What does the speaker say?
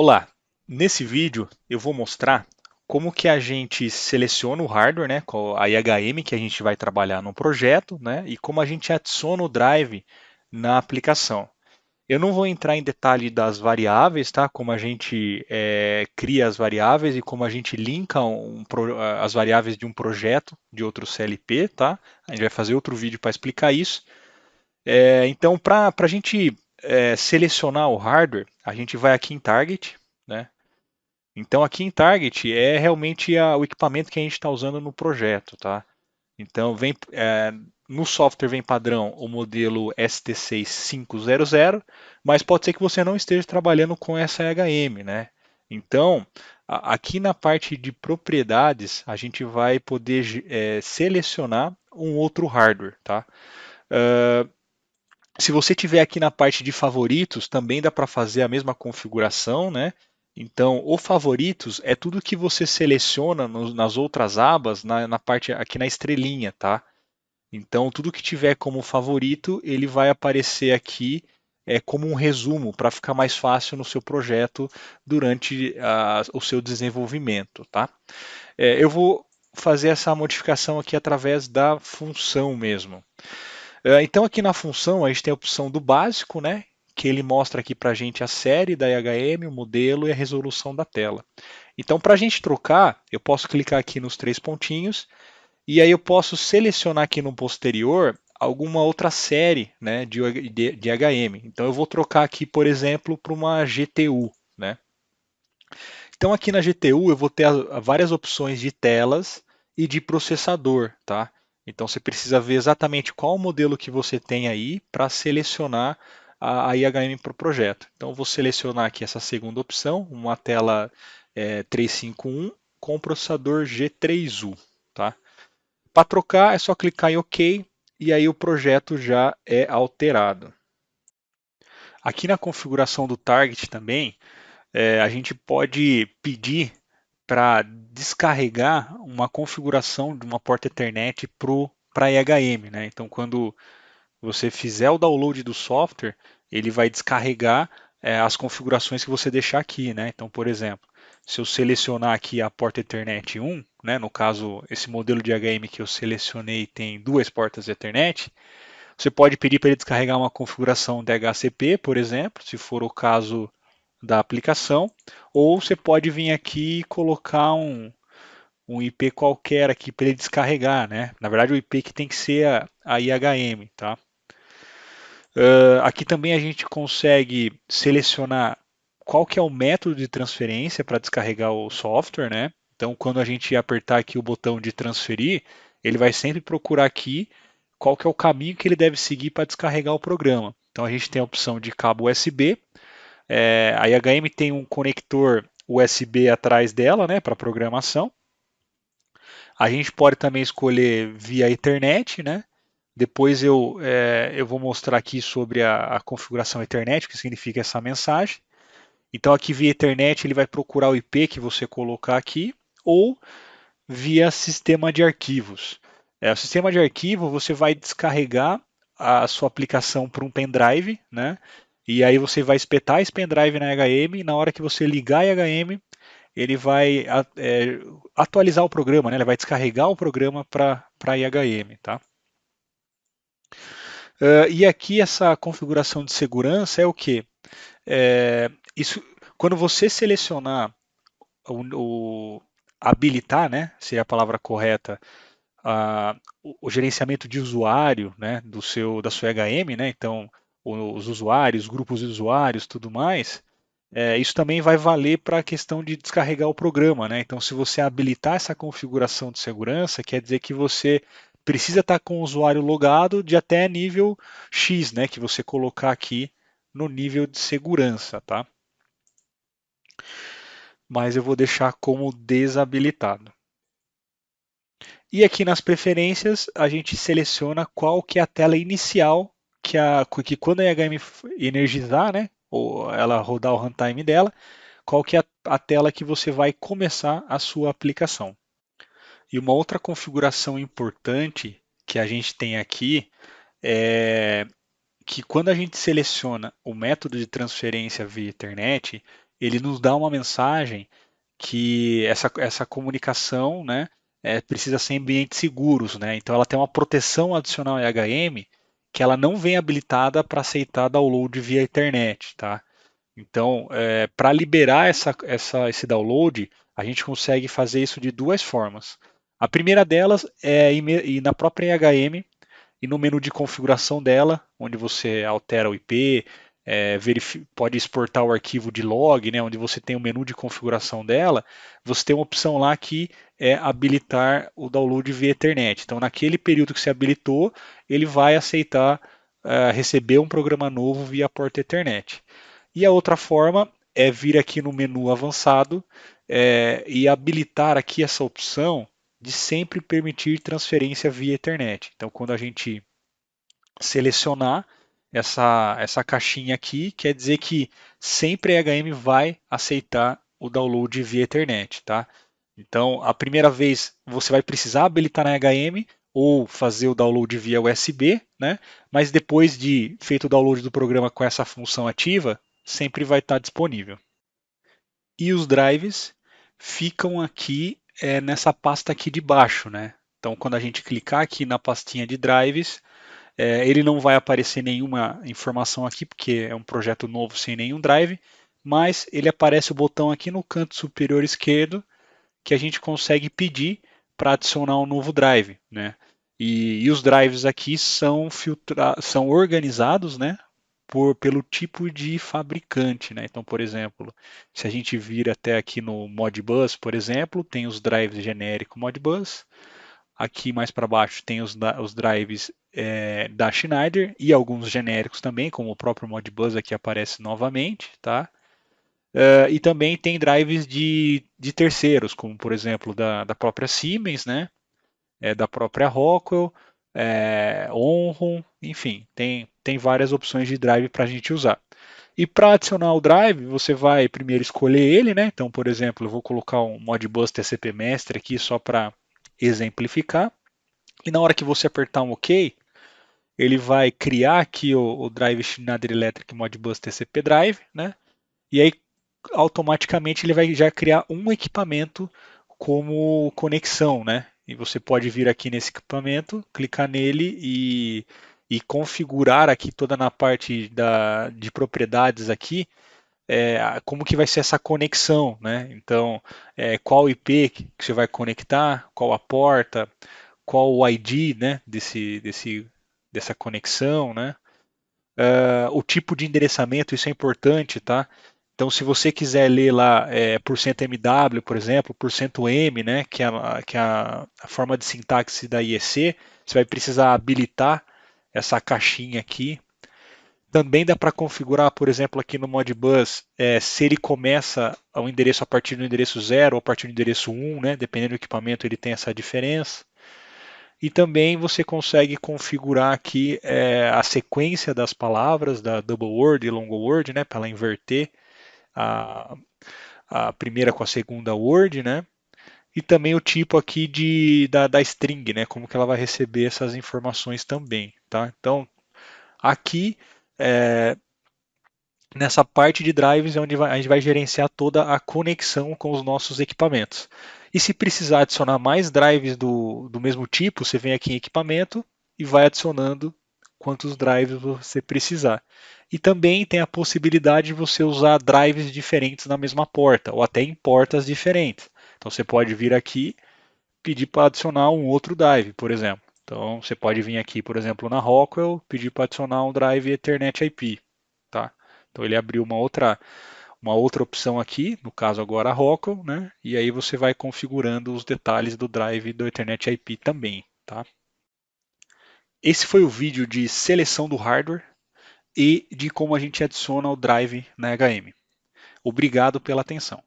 Olá, nesse vídeo eu vou mostrar como que a gente seleciona o hardware, né, com a IHM que a gente vai trabalhar no projeto, né, e como a gente adiciona o drive na aplicação. Eu não vou entrar em detalhe das variáveis, tá? Como a gente cria as variáveis e como a gente linka as variáveis de um projeto de outro CLP, tá? A gente vai fazer outro vídeo para explicar isso. Então, para a gente selecionar o hardware, a gente vai aqui em Target, né? Então aqui em Target é realmente o equipamento que a gente está usando no projeto, tá? Então no software vem padrão o modelo ST6500, mas pode ser que você não esteja trabalhando com essa HM, né? Então aqui na parte de propriedades a gente vai poder selecionar um outro hardware, tá? Se você tiver aqui na parte de favoritos, também dá para fazer a mesma configuração, né? Então, o favoritos é tudo que você seleciona nas outras abas, na parte aqui na estrelinha, tá? Então, tudo que tiver como favorito, ele vai aparecer aqui como um resumo para ficar mais fácil no seu projeto durante o seu desenvolvimento, tá? Eu vou fazer essa modificação aqui através da função mesmo. Então aqui na função a gente tem a opção do básico, né? Que ele mostra aqui para a gente a série da IHM, o modelo e a resolução da tela. Então para a gente trocar, eu posso clicar aqui nos três pontinhos e aí eu posso selecionar aqui no posterior alguma outra série, né, de HM. Então eu vou trocar aqui, por exemplo, para uma GTU, né? Então aqui na GTU eu vou ter várias opções de telas e de processador, tá? Então você precisa ver exatamente qual o modelo que você tem aí para selecionar a IHM para o projeto. Então eu vou selecionar aqui essa segunda opção, uma tela 351 com o processador G3U, tá? Para trocar é só clicar em OK e aí o projeto já é alterado. Aqui na configuração do target também, a gente pode pedir para descarregar uma configuração de uma porta Ethernet para IHM, né? Então, quando você fizer o download do software, ele vai descarregar as configurações que você deixar aqui, né? Então, por exemplo, se eu selecionar aqui a porta Ethernet 1, né? No caso, esse modelo de IHM que eu selecionei tem duas portas Ethernet, você pode pedir para ele descarregar uma configuração DHCP, por exemplo, se for o caso da aplicação, ou você pode vir aqui e colocar um IP qualquer aqui para ele descarregar, né? Na verdade, o IP que tem que ser a IHM, tá? Aqui também a gente consegue selecionar qual que é o método de transferência para descarregar o software, né? Então, quando a gente apertar aqui o botão de transferir, ele vai sempre procurar aqui qual que é o caminho que ele deve seguir para descarregar o programa. Então, a gente tem a opção de cabo USB. A IHM tem um conector USB atrás dela, né, para programação. A gente pode também escolher via Ethernet, né? Depois eu vou mostrar aqui sobre a configuração Ethernet, o que significa essa mensagem. Então aqui via Ethernet ele vai procurar o IP que você colocar aqui, ou via sistema de arquivos. O sistema de arquivo você vai descarregar a sua aplicação para um pendrive, né? E aí você vai espetar esse pendrive na HM, e na hora que você ligar a HM, ele vai atualizar o programa, né? Ele vai descarregar o programa para IHM, tá? E aqui essa configuração de segurança é o que? Isso, quando você selecionar o habilitar, né? Seria a palavra correta, o gerenciamento de usuário, né? Da sua HM, né? Então os usuários, grupos de usuários, tudo mais. Isso também vai valer para a questão de descarregar o programa, né? Então, se você habilitar essa configuração de segurança, quer dizer que você precisa estar com o usuário logado de até nível X, né? Que você colocar aqui no nível de segurança, tá? Mas eu vou deixar como desabilitado. E aqui nas preferências, a gente seleciona qual que é a tela inicial que quando a IHM energizar, né? Ou ela rodar o runtime dela, qual que é a tela que você vai começar a sua aplicação. E uma outra configuração importante que a gente tem aqui é que quando a gente seleciona o método de transferência via Ethernet, ele nos dá uma mensagem que essa comunicação, né, precisa ser em ambientes seguros, né? Então ela tem uma proteção adicional em HM que ela não vem habilitada para aceitar download via internet, tá? Então, para liberar esse download, a gente consegue fazer isso de duas formas. A primeira delas é ir na própria IHM e no menu de configuração dela, onde você altera o IP, pode exportar o arquivo de log, né, onde você tem o menu de configuração dela, você tem uma opção lá que é habilitar o download via Ethernet. Então, naquele período que você habilitou, ele vai aceitar receber um programa novo via porta Ethernet. E a outra forma é vir aqui no menu avançado e habilitar aqui essa opção de sempre permitir transferência via Ethernet. Então, quando a gente selecionar essa caixinha aqui, quer dizer que sempre a EHM vai aceitar o download via Ethernet, tá? Então, a primeira vez você vai precisar habilitar na EHM ou fazer o download via USB, né? Mas depois de feito o download do programa com essa função ativa, sempre vai estar disponível. E os drives ficam aqui nessa pasta aqui de baixo, né? Então, quando a gente clicar aqui na pastinha de drives, ele não vai aparecer nenhuma informação aqui, porque é um projeto novo sem nenhum drive, mas ele aparece o botão aqui no canto superior esquerdo que a gente consegue pedir para adicionar um novo drive, né? E os drives aqui são organizados, né? Pelo tipo de fabricante, né? Então, por exemplo, se a gente vir até aqui no Modbus, por exemplo, tem os drives genérico Modbus. Aqui mais para baixo tem os drives da Schneider e alguns genéricos também, como o próprio Modbus aqui aparece novamente, tá? E também tem drives de terceiros, como por exemplo da própria Siemens, né? Da própria Rockwell, Onron, enfim, tem várias opções de drive para a gente usar. E para adicionar o drive, você vai primeiro escolher ele, né? Então, por exemplo, eu vou colocar um Modbus TCP Mestre aqui só para exemplificar. E na hora que você apertar um OK, ele vai criar aqui o drive Schneider Electric Modbus TCP Drive, né? E aí automaticamente ele vai já criar um equipamento como conexão, né? E você pode vir aqui nesse equipamento, clicar nele e configurar aqui toda na parte de propriedades aqui, como que vai ser essa conexão, né? Então, qual IP que você vai conectar, qual a porta, qual o ID, né, dessa conexão, né? O tipo de endereçamento, isso é importante, tá? Então, se você quiser ler lá %MW, por exemplo, %M, né, que é a forma de sintaxe da IEC, você vai precisar habilitar essa caixinha aqui. Também dá para configurar, por exemplo, aqui no Modbus, se ele começa o endereço a partir do endereço 0 ou a partir do endereço 1, né, dependendo do equipamento, ele tem essa diferença. E também você consegue configurar aqui a sequência das palavras, da double word e long word, né, para ela inverter a, a primeira com a segunda word, né? E também o tipo aqui da string, né? Como que ela vai receber essas informações também, tá? Então, aqui nessa parte de drives é onde a gente vai gerenciar toda a conexão com os nossos equipamentos. E se precisar adicionar mais drives do mesmo tipo, você vem aqui em equipamento e vai adicionando quantos drives você precisar. E também tem a possibilidade de você usar drives diferentes na mesma porta, ou até em portas diferentes. Então você pode vir aqui pedir para adicionar um outro drive, por exemplo. Então você pode vir aqui, por exemplo, na Rockwell, pedir para adicionar um drive Ethernet IP. Tá? Então ele abriu uma outra opção aqui, no caso agora a Rockwell, né? E aí você vai configurando os detalhes do drive do Ethernet IP também, tá? Esse foi o vídeo de seleção do hardware e de como a gente adiciona o drive na HM. Obrigado pela atenção.